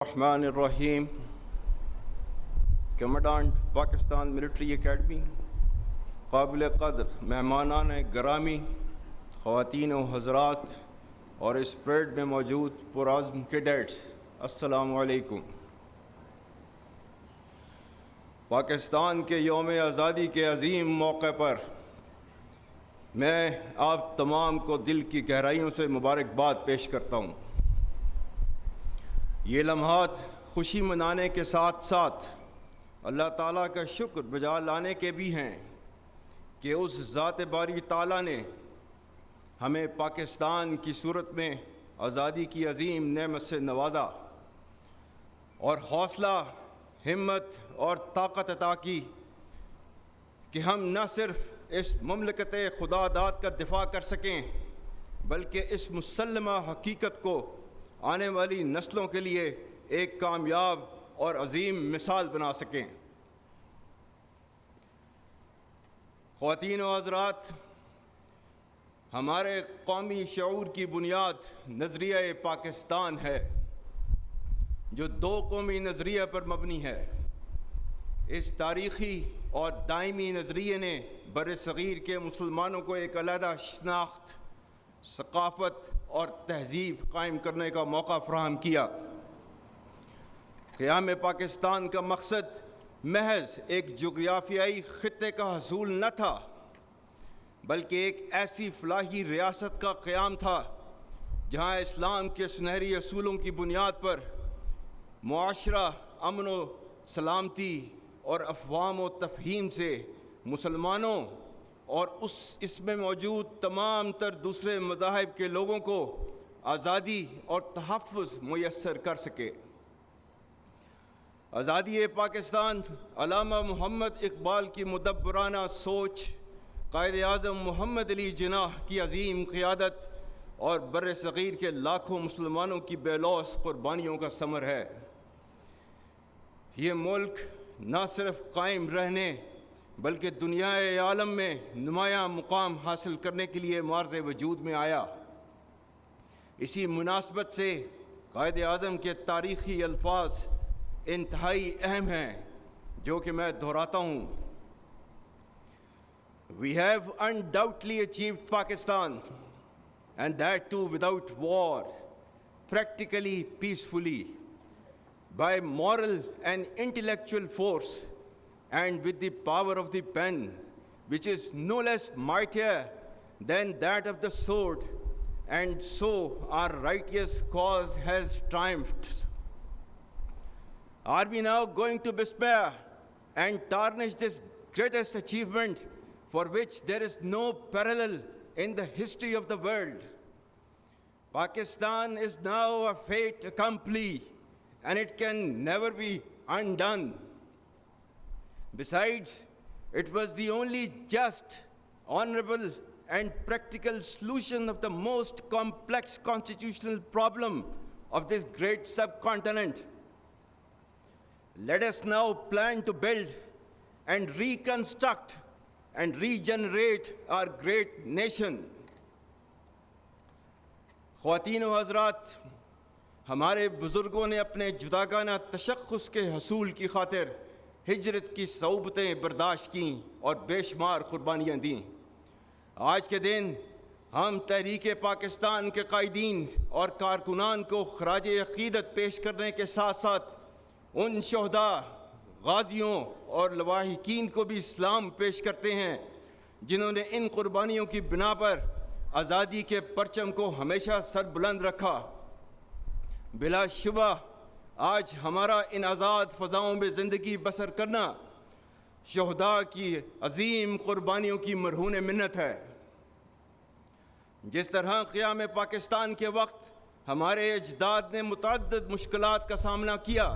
الرحمن الرحیم کمانڈانٹ Pakistan military academy, قابل قدر مہمانان گرامی، خواتین و حضرات اور اس پریڈ میں موجود پرعزم کیڈٹس، السلام علیکم۔ پاکستان کے یوم آزادی کے عظیم موقع پر میں آپ تمام کو دل کی گہرائیوں سے مبارکباد پیش کرتا ہوں۔ یہ لمحات خوشی منانے کے ساتھ ساتھ اللہ تعالیٰ کا شکر بجا لانے کے بھی ہیں کہ اس ذات باری تعالیٰ نے ہمیں پاکستان کی صورت میں آزادی کی عظیم نعمت سے نوازا اور حوصلہ، ہمت اور طاقت عطا کی کہ ہم نہ صرف اس مملکت خدا داد کا دفاع کر سکیں بلکہ اس مسلمہ حقیقت کو آنے والی نسلوں کے لیے ایک کامیاب اور عظیم مثال بنا سکیں۔ خواتین و حضرات، ہمارے قومی شعور کی بنیاد نظریہ پاکستان ہے جو دو قومی نظریہ پر مبنی ہے۔ اس تاریخی اور دائمی نظریے نے بر صغیر کے مسلمانوں کو ایک علیحدہ شناخت، ثقافت اور تہذیب قائم کرنے کا موقع فراہم کیا۔ قیام پاکستان کا مقصد محض ایک جغرافیائی خطے کا حصول نہ تھا بلکہ ایک ایسی فلاحی ریاست کا قیام تھا جہاں اسلام کے سنہری اصولوں کی بنیاد پر معاشرہ امن و سلامتی اور افہام و تفہیم سے مسلمانوں اور اس میں موجود تمام تر دوسرے مذاہب کے لوگوں کو آزادی اور تحفظ میسر کر سکے۔ آزادی پاکستان علامہ محمد اقبال کی مدبرانہ سوچ، قائد اعظم محمد علی جناح کی عظیم قیادت اور بر صغیر کے لاکھوں مسلمانوں کی بے لوث قربانیوں کا ثمر ہے۔ یہ ملک نہ صرف قائم رہنے بلکہ دنیا عالم میں نمایاں مقام حاصل کرنے کے لیے معرض وجود میں آیا۔ اسی مناسبت سے قائد اعظم کے تاریخی الفاظ انتہائی اہم ہیں جو کہ میں دہراتا ہوں۔ We have undoubtedly achieved Pakistan, and that too without war, practically peacefully, by moral and intellectual force, and with the power of the pen, which is no less mightier than that of the sword, and so our righteous cause has triumphed. Are we now going to despair and tarnish this greatest achievement for which there is no parallel in the history of the world? Pakistan is now a fait accompli, and it can never be undone. Besides, it was the only just, honorable, and practical solution of the most complex constitutional problem of this great subcontinent. Let us now plan to build and reconstruct and regenerate our great nation. خواتین و حضرات، ہمارے بزرگوں نے اپنے جداگانہ تشخص کے حصول کی خاطر ہجرت کی صعوبتیں برداشت کیں اور بے شمار قربانیاں دیں۔ آج کے دن ہم تحریک پاکستان کے قائدین اور کارکنان کو خراج عقیدت پیش کرنے کے ساتھ ساتھ ان شہداء، غازیوں اور لواحقین کو بھی سلام پیش کرتے ہیں جنہوں نے ان قربانیوں کی بنا پر آزادی کے پرچم کو ہمیشہ سر بلند رکھا۔ بلا شبہ آج ہمارا ان آزاد فضاؤں میں زندگی بسر کرنا شہداء کی عظیم قربانیوں کی مرہون منت ہے۔ جس طرح قیام پاکستان کے وقت ہمارے اجداد نے متعدد مشکلات کا سامنا کیا،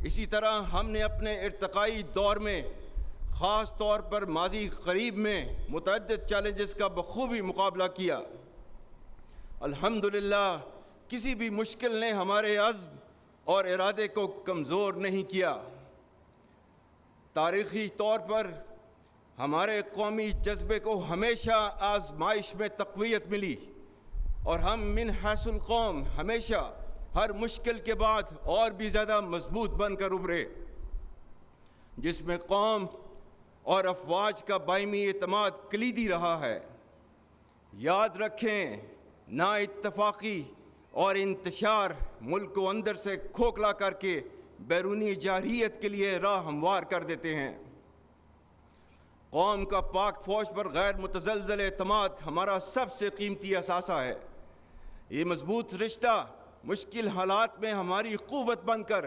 اسی طرح ہم نے اپنے ارتقائی دور میں خاص طور پر ماضی قریب میں متعدد چیلنجز کا بخوبی مقابلہ کیا۔ الحمدللہ کسی بھی مشکل نے ہمارے عزم اور ارادے کو کمزور نہیں کیا۔ تاریخی طور پر ہمارے قومی جذبے کو ہمیشہ آزمائش میں تقویت ملی اور ہم من حیث القوم ہمیشہ ہر مشکل کے بعد اور بھی زیادہ مضبوط بن کر ابھرے، جس میں قوم اور افواج کا باہمی اعتماد کلیدی رہا ہے۔ یاد رکھیں، نا اتفاقی اور انتشار ملک کو اندر سے کھوکھلا کر کے بیرونی جارحیت کے لیے راہ ہموار کر دیتے ہیں۔ قوم کا پاک فوج پر غیر متزلزل اعتماد ہمارا سب سے قیمتی اثاثہ ہے۔ یہ مضبوط رشتہ مشکل حالات میں ہماری قوت بن کر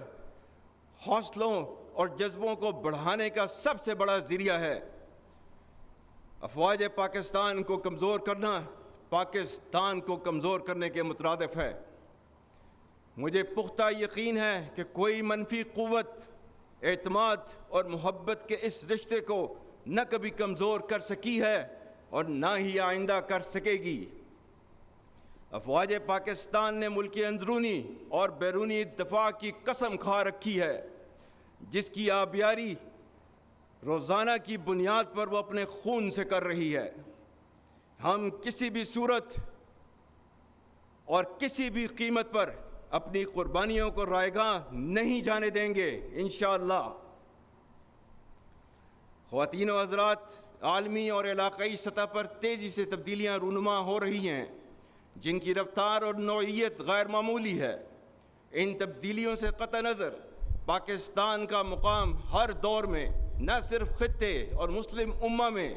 حوصلوں اور جذبوں کو بڑھانے کا سب سے بڑا ذریعہ ہے۔ افواج پاکستان کو کمزور کرنا پاکستان کو کمزور کرنے کے مترادف ہے۔ مجھے پختہ یقین ہے کہ کوئی منفی قوت اعتماد اور محبت کے اس رشتے کو نہ کبھی کمزور کر سکی ہے اور نہ ہی آئندہ کر سکے گی۔ افواج پاکستان نے ملک کے اندرونی اور بیرونی دفاع کی قسم کھا رکھی ہے، جس کی آبیاری روزانہ کی بنیاد پر وہ اپنے خون سے کر رہی ہے۔ ہم کسی بھی صورت اور کسی بھی قیمت پر اپنی قربانیوں کو رائیگاں نہیں جانے دیں گے انشاءاللہ۔ خواتین و حضرات، عالمی اور علاقائی سطح پر تیزی سے تبدیلیاں رونما ہو رہی ہیں، جن کی رفتار اور نوعیت غیر معمولی ہے۔ ان تبدیلیوں سے قطع نظر پاکستان کا مقام ہر دور میں نہ صرف خطے اور مسلم امہ میں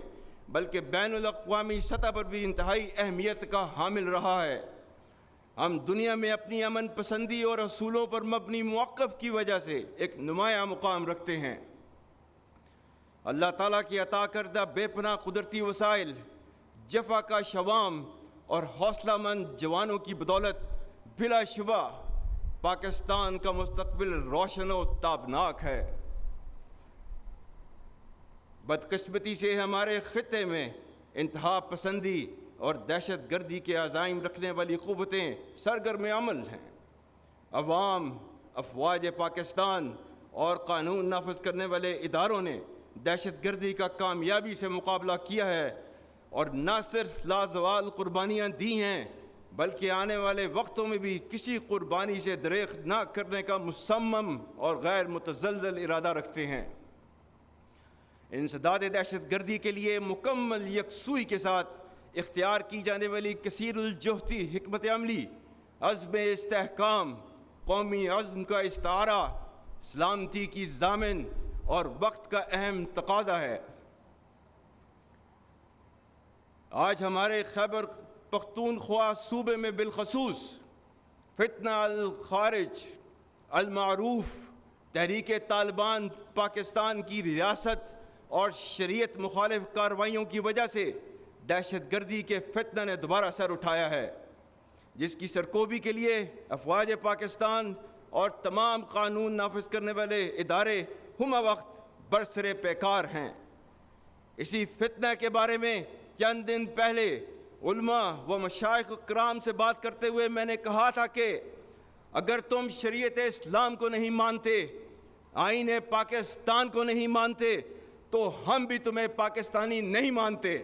بلکہ بین الاقوامی سطح پر بھی انتہائی اہمیت کا حامل رہا ہے۔ ہم دنیا میں اپنی امن پسندی اور اصولوں پر مبنی موقف کی وجہ سے ایک نمایاں مقام رکھتے ہیں۔ اللہ تعالیٰ کی عطا کردہ بے پناہ قدرتی وسائل، جفا کا شوام اور حوصلہ مند جوانوں کی بدولت بلا شبہ پاکستان کا مستقبل روشن و تابناک ہے۔ بدقسمتی سے ہمارے خطے میں انتہا پسندی اور دہشت گردی کے عزائم رکھنے والی قوتیں سرگرم عمل ہیں۔ عوام، افواج پاکستان اور قانون نافذ کرنے ادارے اداروں نے دہشت گردی کا کامیابی سے مقابلہ کیا ہے اور نہ صرف لازوال قربانیاں دی ہیں بلکہ آنے والے وقتوں میں بھی کسی قربانی سے دریغ نہ کرنے کا مصمم اور غیر متزلزل ارادہ رکھتے ہیں۔ انسداد دہشت گردی کے لیے مکمل یکسوئی کے ساتھ اختیار کی جانے والی کثیر الجہتی حکمت عملی، عزم استحکام، قومی عزم کا استعارہ، سلامتی کی ضامن اور وقت کا اہم تقاضا ہے۔ آج ہمارے خیبر پختونخوا صوبے میں بالخصوص فتنہ الخارج المعروف تحریک طالبان پاکستان کی ریاست اور شریعت مخالف کارروائیوں کی وجہ سے دہشت گردی کے فتنہ نے دوبارہ سر اٹھایا ہے، جس کی سرکوبی کے لیے افواج پاکستان اور تمام قانون نافذ کرنے والے ادارے ہمہ وقت برسر پیکار ہیں۔ اسی فتنہ کے بارے میں چند دن پہلے علماء و مشائخ کرام سے بات کرتے ہوئے میں نے کہا تھا کہ اگر تم شریعت اسلام کو نہیں مانتے، آئین پاکستان کو نہیں مانتے، تو ہم بھی تمہیں پاکستانی نہیں مانتے۔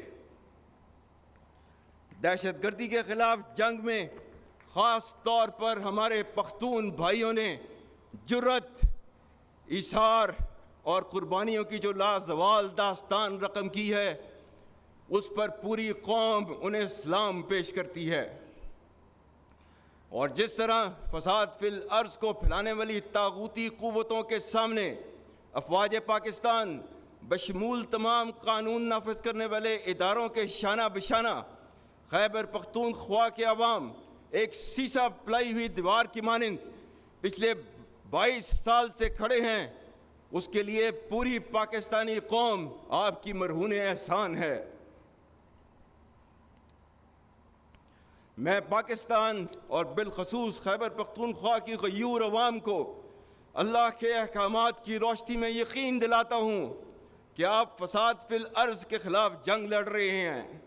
دہشت گردی کے خلاف جنگ میں خاص طور پر ہمارے پختون بھائیوں نے جرأت، ایثار اور قربانیوں کی جو لازوال داستان رقم کی ہے، اس پر پوری قوم انہیں سلام پیش کرتی ہے۔ اور جس طرح فساد فی الارض کو پھیلانے والی طاغوتی قوتوں کے سامنے افواج پاکستان بشمول تمام قانون نافذ کرنے والے اداروں کے شانہ بشانہ خیبر پختونخوا کے عوام ایک سیسا پلائی ہوئی دیوار کی مانند پچھلے 22 سال سے کھڑے ہیں، اس کے لیے پوری پاکستانی قوم آپ کی مرہون احسان ہے۔ میں پاکستان اور بالخصوص خیبر پختونخوا کی غیور عوام کو اللہ کے احکامات کی روشنی میں یقین دلاتا ہوں کہ آپ فساد فی الارض کے خلاف جنگ لڑ رہے ہیں،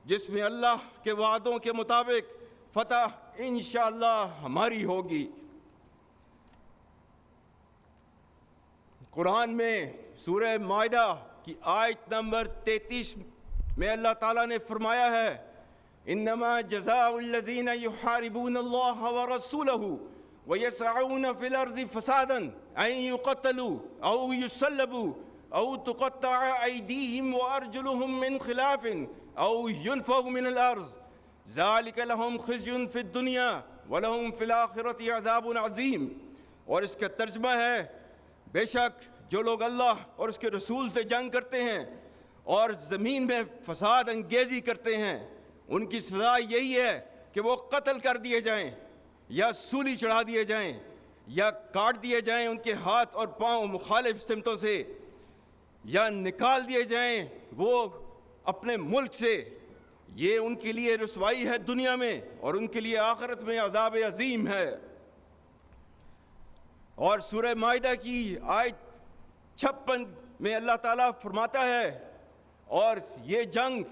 جس میں اللہ کے وعدوں کے مطابق فتح انشاءاللہ ہماری ہوگی۔ قرآن میں سورہ مائدہ کی آیت نمبر 33 میں اللہ تعالیٰ نے فرمایا ہے، انما جزاء الذین یحاربون اللہ ورسولہ وَيَسْعَوْنَ فِي الْأَرْضِ فَسَادًا أَن يُقَتَّلُوا أَوْ يُصَلَّبُوا أَوْ تُقَطَّعَ أَيْدِيهِمْ وَأَرْجُلُهُم مِّنْ خِلَافٍ أَوْ يُنفَوْا مِنَ الْأَرْضِ ذَلِكَ لَهُمْ خِزْيٌ فِي الدُّنْيَا وَلَهُمْ فِي الْآخِرَةِ عَذَابٌ عَظِيمٌ۔ اور اس کا ترجمہ ہے، بے شک جو لوگ اللہ اور اس کے رسول سے جنگ کرتے ہیں اور زمین میں فساد انگیزی کرتے ہیں، ان کی سزا یہی ہے کہ وہ قتل کر دیے جائیں یا سولی چڑھا دیے جائیں یا کاٹ دیے جائیں ان کے ہاتھ اور پاؤں مخالف سمتوں سے، یا نکال دیے جائیں وہ اپنے ملک سے۔ یہ ان کے لیے رسوائی ہے دنیا میں، اور ان کے لیے آخرت میں عذاب عظیم ہے۔ اور سورہ مائدہ کی آیت 56 میں اللہ تعالیٰ فرماتا ہے، اور یہ جنگ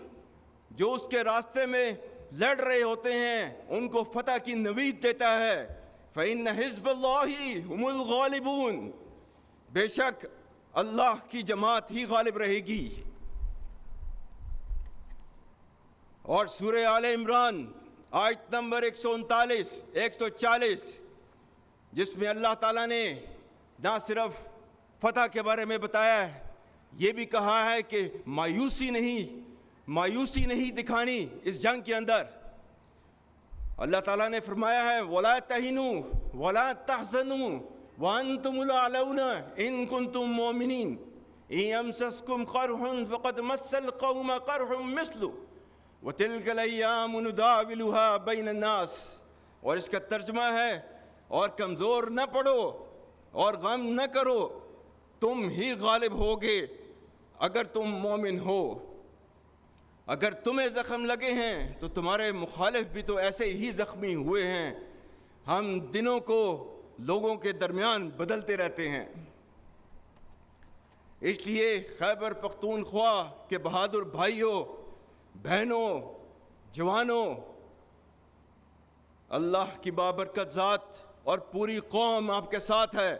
جو اس کے راستے میں لڑ رہے ہوتے ہیں ان کو فتح کی نوید دیتا ہے، فَإِنَّ حِزْبَ اللَّهِ هُمُ الْغَالِبُونَ، بے شک اللہ کی جماعت ہی غالب رہے گی۔ اور سورہ آل عمران آیت نمبر 139 140، جس میں اللہ تعالیٰ نے نہ صرف فتح کے بارے میں بتایا ہے، یہ بھی کہا ہے کہ مایوسی نہیں دکھانی اس جنگ کے اندر۔ اللہ تعالیٰ نے فرمایا ہے، وَلَا تَهِنُوا وَلَا تَحْزَنُوا وَأَنْتُمُ الْأَعْلَوْنَ إِن كُنتُم مُّؤْمِنِينَ إِن يَمْسَسْكُمْ قَرْحٌ فَقَدْ مَسَّ الْقَوْمَ قَرْحٌ مِّثْلُهُ وَتِلْكَ الْأَيَّامُ نُدَاوِلُهَا بَيْنَ النَّاسِ۔ اور اس کا ترجمہ ہے، اور کمزور نہ پڑو اور غم نہ کرو، تم ہی غالب ہوگے اگر تم مومن ہو۔ اگر تمہیں زخم لگے ہیں تو تمہارے مخالف بھی تو ایسے ہی زخمی ہوئے ہیں۔ ہم دنوں کو لوگوں کے درمیان بدلتے رہتے ہیں۔ اس لیے خیبر پختونخوا کے بہادر بھائیوں، بہنوں، جوانوں، اللہ کی بابرکت ذات اور پوری قوم آپ کے ساتھ ہے،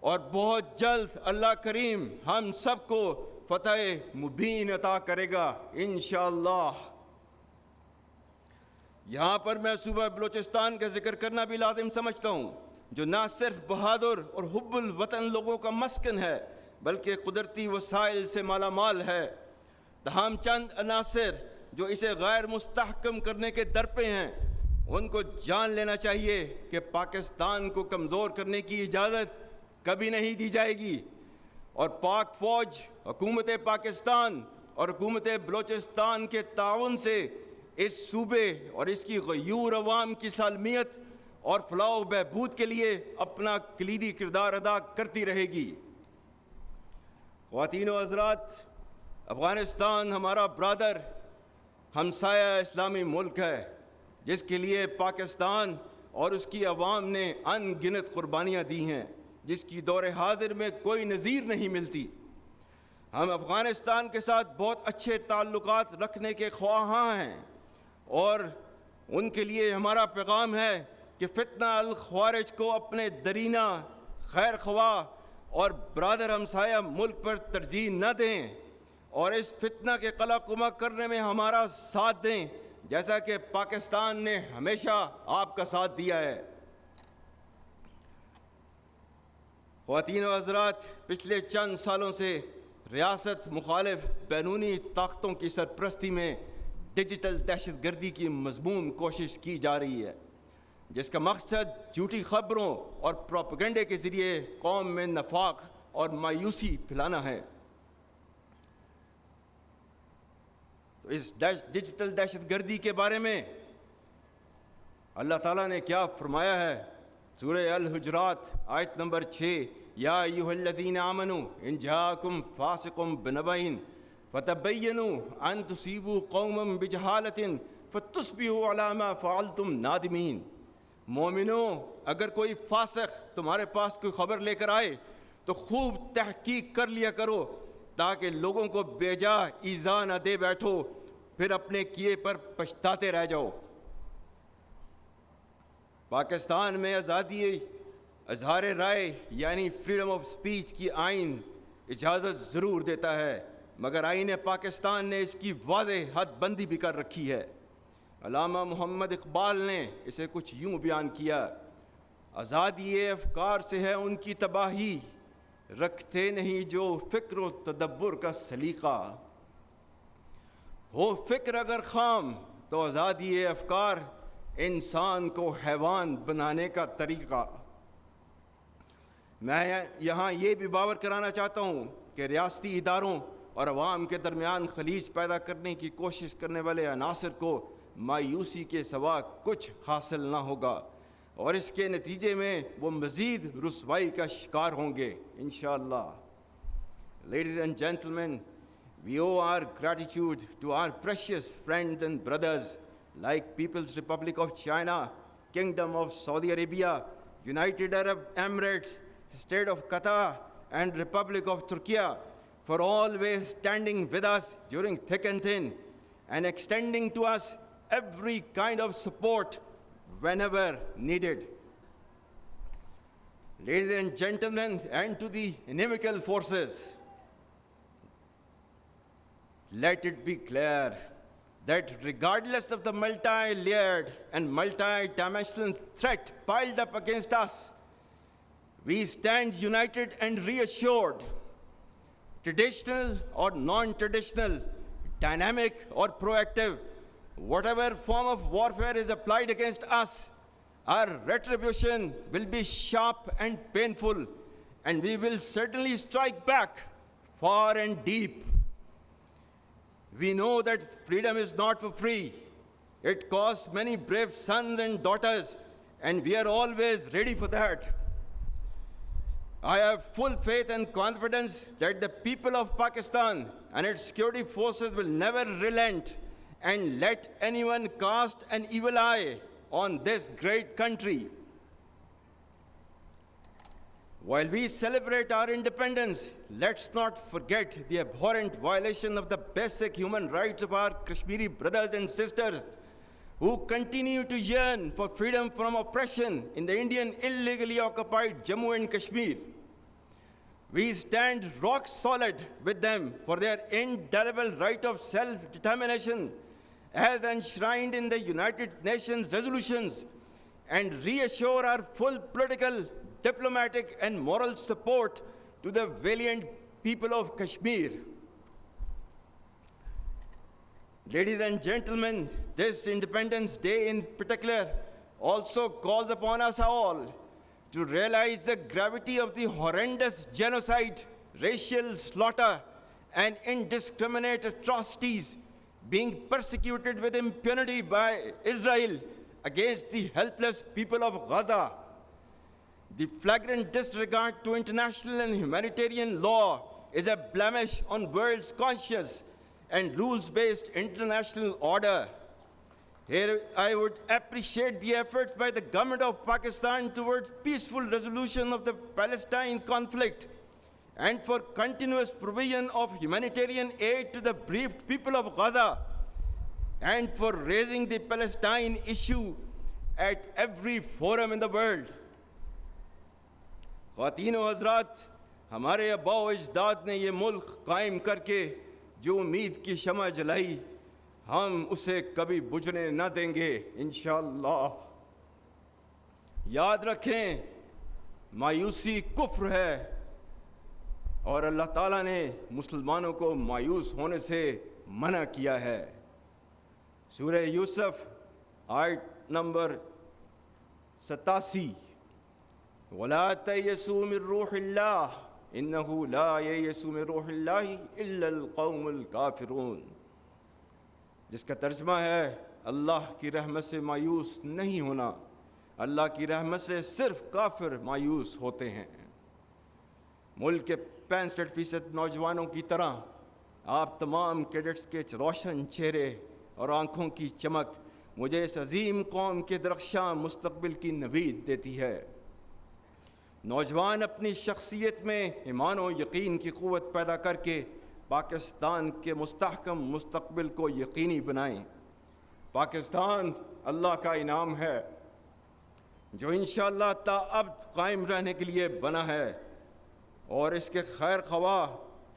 اور بہت جلد اللہ کریم ہم سب کو فتح مبین عطا کرے گا انشاءاللہ۔ یہاں پر میں صوبہ بلوچستان کا ذکر کرنا بھی لازم سمجھتا ہوں، جو نہ صرف بہادر اور حب الوطن لوگوں کا مسکن ہے بلکہ قدرتی وسائل سے مالا مال ہے۔ تاہم چند عناصر جو اسے غیر مستحکم کرنے کے در پہ ہیں، ان کو جان لینا چاہیے کہ پاکستان کو کمزور کرنے کی اجازت کبھی نہیں دی جائے گی، اور پاک فوج، حکومت پاکستان اور حکومت بلوچستان کے تعاون سے اس صوبے اور اس کی غیور عوام کی سالمیت اور فلاح و بہبود کے لیے اپنا کلیدی کردار ادا کرتی رہے گی۔ خواتین و حضرات، افغانستان ہمارا برادر ہمسایہ اسلامی ملک ہے، جس کے لیے پاکستان اور اس کی عوام نے ان گنت قربانیاں دی ہیں، جس کی دور حاضر میں کوئی نظیر نہیں ملتی۔ ہم افغانستان کے ساتھ بہت اچھے تعلقات رکھنے کے خواہاں ہیں، اور ان کے لیے ہمارا پیغام ہے کہ فتنہ الخوارج کو اپنے درینہ، خیر خواہ اور برادر ہمسایہ ملک پر ترجیح نہ دیں، اور اس فتنہ کے قلع قمع کرنے میں ہمارا ساتھ دیں، جیسا کہ پاکستان نے ہمیشہ آپ کا ساتھ دیا ہے۔ خواتین و حضرات، پچھلے چند سالوں سے ریاست مخالف بیرونی طاقتوں کی سرپرستی میں ڈیجیٹل دہشت گردی کی مذموم کوشش کی جا رہی ہے، جس کا مقصد جھوٹی خبروں اور پروپیگنڈے کے ذریعے قوم میں نفاق اور مایوسی پھیلانا ہے۔ تو اس ڈیجیٹل دہشت گردی کے بارے میں اللہ تعالیٰ نے کیا فرمایا ہے؟ سورہ الحجرات آیت نمبر 6، یا ایھا الذین آمنوا ان جاءکم فاسق بنبأ فتبینوا ان تصیبوا قوما بجہالۃ فتصبحوا علی ما فعلتم نادمین۔ مومنوں، اگر کوئی فاسق تمہارے پاس کوئی خبر لے کر آئے تو خوب تحقیق کر لیا کرو، تاکہ لوگوں کو بے جا ایذا نہ دے بیٹھو، پھر اپنے کیے پر پچھتاتے رہ جاؤ۔ پاکستان میں آزادی اظہار رائے یعنی فریڈم آف سپیچ کی آئین اجازت ضرور دیتا ہے، مگر آئین پاکستان نے اس کی واضح حد بندی بھی کر رکھی ہے۔ علامہ محمد اقبال نے اسے کچھ یوں بیان کیا: آزادی افکار سے ہے ان کی تباہی، رکھتے نہیں جو فکر و تدبر کا سلیقہ۔ ہو فکر اگر خام تو آزادی افکار انسان کو حیوان بنانے کا طریقہ۔ میں یہاں یہ بھی باور کرانا چاہتا ہوں کہ ریاستی اداروں اور عوام کے درمیان خلیج پیدا کرنے کی کوشش کرنے والے عناصر کو مایوسی کے سوا کچھ حاصل نہ ہوگا، اور اس کے نتیجے میں وہ مزید رسوائی کا شکار ہوں گے انشاءاللہ۔ Ladies and gentlemen, we owe our gratitude to our precious friends and brothers like People's Republic of China, Kingdom of Saudi Arabia, United Arab Emirates, State of Qatar, and Republic of Turkey for always standing with us during thick and thin and extending to us every kind of support whenever needed. Ladies and gentlemen, and to the inimical forces, let it be clear that regardless of the multi-layered and multi-dimensional threat piled up against us, we stand united and reassured. Traditional or non-traditional, dynamic or proactive, whatever form of warfare is applied against us, our retribution will be sharp and painful, and we will certainly strike back far and deep. We know that freedom is not for free. It costs many brave sons and daughters, and we are always ready for that. I have full faith and confidence that the people of Pakistan and its security forces will never relent and let anyone cast an evil eye on this great country. While we celebrate our independence, let's not forget the abhorrent violation of the basic human rights of our Kashmiri brothers and sisters who continue to yearn for freedom from oppression in the Indian illegally occupied Jammu and Kashmir. We stand rock solid with them for their indelible right of self-determination as enshrined in the United Nations resolutions, and reassure our full political, diplomatic, and moral support to the valiant people of Kashmir. Ladies and gentlemen, this Independence Day in particular also calls upon us all to realize the gravity of the horrendous genocide, racial slaughter, and indiscriminate atrocities being persecuted with impunity by Israel against the helpless people of Gaza. The flagrant disregard to international and humanitarian law is a blemish on world's conscience and rules-based international order. Here, I would appreciate the efforts by the government of Pakistan towards peaceful resolution of the Palestine conflict and for continuous provision of humanitarian aid to the bereaved people of Gaza, and for raising the Palestine issue at every forum in the world. خواتین و حضرات، ہمارے آباء و اجداد نے یہ ملک قائم کر کے جو امید کی شمع جلائی، ہم اسے کبھی بجھنے نہ دیں گے انشاءاللہ۔ یاد رکھیں، مایوسی کفر ہے، اور اللہ تعالیٰ نے مسلمانوں کو مایوس ہونے سے منع کیا ہے۔ سورہ یوسف آیت نمبر 87، وَلَا تَيْأَسُوا مِن رُّوحِ اللَّهِ إِنَّهُ لَا يَيْأَسُ مِن رُّوحِ اللَّهِ إِلَّا الْقَوْمُ الْكَافِرُونَ، جس کا ترجمہ ہے اللہ کی رحمت سے مایوس نہیں ہونا، اللہ کی رحمت سے صرف کافر مایوس ہوتے ہیں۔ ملک کے 65% نوجوانوں کی طرح آپ تمام کیڈٹس کے روشن چہرے اور آنکھوں کی چمک مجھے اس عظیم قوم کے درخشاں مستقبل کی نوید دیتی ہے۔ نوجوان اپنی شخصیت میں ایمان و یقین کی قوت پیدا کر کے پاکستان کے مستحکم مستقبل کو یقینی بنائیں۔ پاکستان اللہ کا انعام ہے جو انشاءاللہ تا ابد قائم رہنے کے لیے بنا ہے، اور اس کے خیر خواہ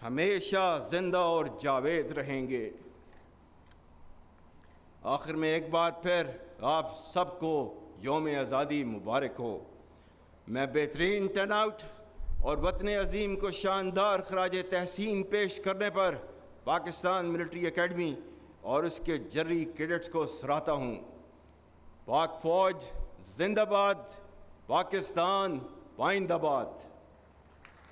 ہمیشہ زندہ اور جاوید رہیں گے۔ آخر میں ایک بار پھر آپ سب کو یوم آزادی مبارک ہو۔ میں بہترین ٹرن آؤٹ اور وطن عظیم کو شاندار خراج تحسین پیش کرنے پر پاکستان ملٹری اکیڈمی اور اس کے جرری کیڈٹس کو سراہتا ہوں۔ پاک فوج زندہ باد، پاکستان پائندہ باد۔